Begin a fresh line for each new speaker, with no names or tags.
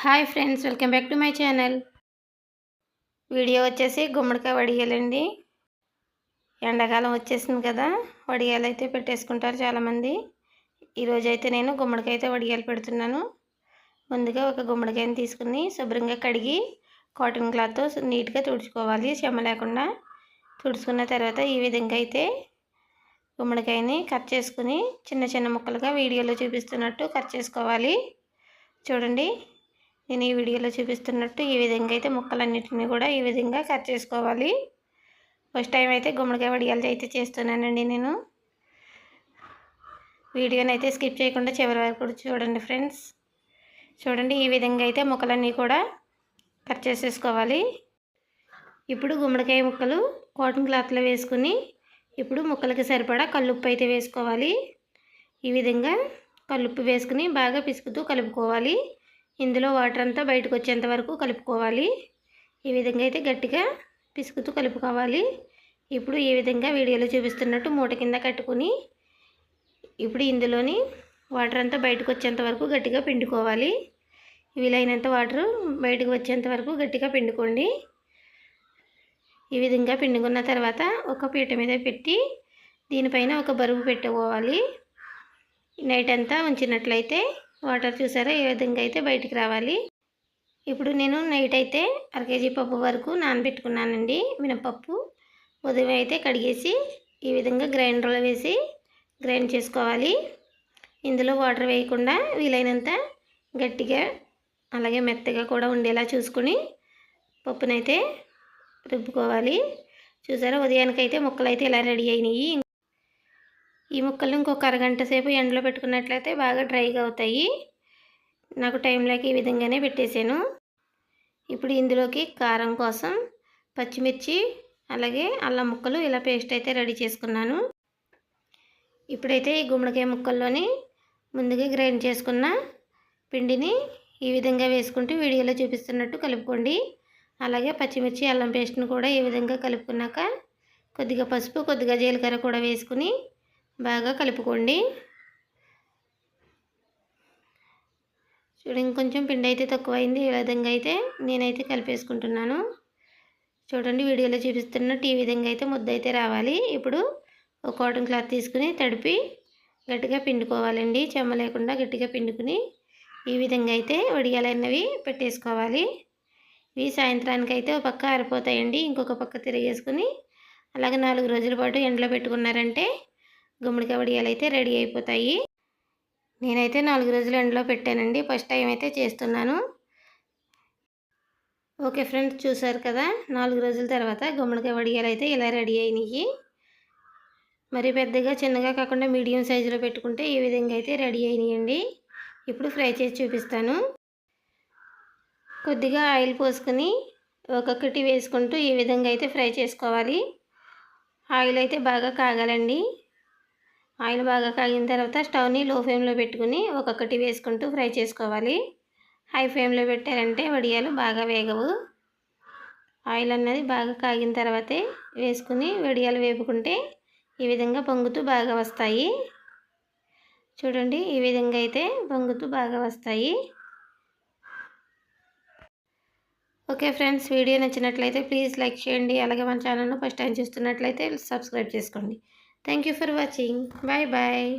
Hi friends, welcome back to my channel. Video వచ్చేసి గుమ్మడికాయ వడియాలండి. ఎండాకాలం వచ్చేసింది కదా, వడియాలు అయితే పెట్టేసుకుంటారు చాలామంది. ఈరోజు అయితే నేను గుమ్మడికాయ అయితే వడియాలు పెడుతున్నాను. ముందుగా ఒక గుమ్మడికాయని తీసుకుని శుభ్రంగా కడిగి కాటన్ క్లాత్తో నీట్గా తుడుచుకోవాలి, చెమ్మ లేకుండా. తుడుచుకున్న తర్వాత ఈ విధంగా అయితే గుమ్మడికాయని కట్ చేసుకుని చిన్న చిన్న ముక్కలుగా వీడియోలో చూపిస్తున్నట్టు కట్ చేసుకోవాలి. చూడండి, నేను ఈ వీడియోలో చూపిస్తున్నట్టు ఈ విధంగా అయితే ముక్కలన్నిటిని కూడా ఈ విధంగా కట్ చేసుకోవాలి. ఫస్ట్ టైం అయితే గుమ్మడికాయ వడియాలు అయితే చేస్తున్నానండి నేను. వీడియోని అయితే స్కిప్ చేయకుండా చివరి వరకు కూడా చూడండి ఫ్రెండ్స్. చూడండి, ఈ విధంగా అయితే ముక్కలన్నీ కూడా కట్ చేసేసుకోవాలి. ఇప్పుడు గుమ్మడికాయ ముక్కలు కాటన్ క్లాత్లో వేసుకుని ఇప్పుడు ముక్కలకి సరిపడా కల్లుప్పు అయితే వేసుకోవాలి. ఈ విధంగా కల్లుప్పు వేసుకుని బాగా పిసుకుతూ కలుపుకోవాలి. ఇందులో వాటర్ అంతా బయటకు వచ్చేంత వరకు కలుపుకోవాలి. ఈ విధంగా అయితే గట్టిగా పిసుకుతూ కలుపుకోవాలి. ఇప్పుడు ఈ విధంగా వీడియోలో చూపిస్తున్నట్టు మూట కింద కట్టుకుని ఇప్పుడు ఇందులోని వాటర్ అంతా బయటకు వచ్చేంత వరకు గట్టిగా పిండుకోవాలి. వీలైనంత వాటర్ బయటకు వచ్చేంత వరకు గట్టిగా పిండుకోండి. ఈ విధంగా పిండుకున్న తర్వాత ఒక పీట మీద పెట్టి దీనిపైన ఒక బరువు పెట్టుకోవాలి. నైట్ అంతా ఉంచినట్లయితే వాటర్ చూసారా ఏ విధంగా అయితే బయటికి రావాలి. ఇప్పుడు నేను నైట్ అయితే 1/2 కేజీ పప్పు వరకు నానబెట్టుకున్నానండి. మినపప్పు ఉదయం అయితే కడిగేసి ఈ విధంగా గ్రైండర్లో వేసి గ్రైండ్ చేసుకోవాలి. ఇందులో వాటర్ వేయకుండా వీలైనంత గట్టిగా అలాగే మెత్తగా కూడా ఉండేలా చూసుకుని పప్పునైతే రుబ్బుకోవాలి. చూసారా, ఉదయానికైతే ముక్కలు అయితే ఇలా రెడీ అయినాయి. ఈ ముక్కలు ఇంకొక అరగంట సేపు ఎండలో పెట్టుకున్నట్లయితే బాగా డ్రైగా అవుతాయి. నాకు టైం లేక ఈ విధంగానే పెట్టేశాను. ఇప్పుడు ఇందులోకి కారం కోసం పచ్చిమిర్చి అలాగే అల్లం ముక్కలు ఇలా పేస్ట్ అయితే రెడీ చేసుకున్నాను. ఇప్పుడైతే ఈ గుమ్మడికాయ ముక్కల్లోని ముందుగా గ్రైండ్ చేసుకున్న పిండిని ఈ విధంగా వేసుకుంటూ వీడియోలో చూపిస్తున్నట్టు కలుపుకోండి. అలాగే పచ్చిమిర్చి అల్లం పేస్ట్ని కూడా ఈ విధంగా కలుపుకున్నాక కొద్దిగా పసుపు కొద్దిగా జీలకర్ర కూడా వేసుకుని బాగా కలుపుకోండి. చూడండి, ఇంకొంచెం పిండి అయితే తక్కువైంది. ఈ విధంగా అయితే నేనైతే కలిపేసుకుంటున్నాను. చూడండి, వీడియోలో చూపిస్తున్నట్టు ఈ విధంగా అయితే ముద్ద అయితే రావాలి. ఇప్పుడు ఒక కాటన్ క్లాత్ తీసుకుని తడిపి గట్టిగా పిండుకోవాలండి. చెమ్మ లేకుండా గట్టిగా పిండుకుని ఈ విధంగా అయితే వడియాలన్నవి పెట్టేసుకోవాలి. ఇవి సాయంత్రానికి అయితే ఒక పక్క ఆరిపోతాయండి. ఇంకొక పక్క తిరిగేసుకుని అలాగే 4 రోజుల పాటు ఎండలో పెట్టుకున్నారంటే గుమ్మడికాయ వడియాలు అయితే రెడీ అయిపోతాయి. నేనైతే 4 రోజులు ఎండలో పెట్టానండి. ఫస్ట్ టైం అయితే చేస్తున్నాను. ఓకే ఫ్రెండ్స్, చూసారు కదా, 4 రోజుల తర్వాత గుమ్మడికాయ వడియాలు అయితే ఇలా రెడీ అయినాయి. మరి పెద్దగా చిన్నగా కాకుండా మీడియం సైజులో పెట్టుకుంటే ఈ విధంగా అయితే రెడీ అయినాయండి. ఇప్పుడు ఫ్రై చేసి చూపిస్తాను. కొద్దిగా ఆయిల్ పోసుకొని ఒక్కొక్కటి వేసుకుంటూ ఈ విధంగా అయితే ఫ్రై చేసుకోవాలి. ఆయిల్ అయితే బాగా కాగాలండి. ఆయిల్ బాగా కాగిన తర్వాత స్టవ్ని లో ఫ్లేమ్లో పెట్టుకుని ఒక్కొక్కటి వేసుకుంటూ ఫ్రై చేసుకోవాలి. హై ఫ్లేమ్లో పెట్టారంటే వడియాలు బాగా వేగవు. ఆయిల్ అన్నది బాగా కాగిన తర్వాతే వేసుకుని వడియాలు వేపుకుంటే ఈ విధంగా పొంగుతూ బాగా వస్తాయి. చూడండి, ఈ విధంగా అయితే పొంగుతూ బాగా వస్తాయి. ఓకే ఫ్రెండ్స్, వీడియో నచ్చినట్లయితే ప్లీజ్ లైక్ చేయండి. అలాగే మన ఛానల్ను ఫస్ట్ టైం చూస్తున్నట్లయితే సబ్స్క్రైబ్ చేసుకోండి. Thank you for watching. Bye bye.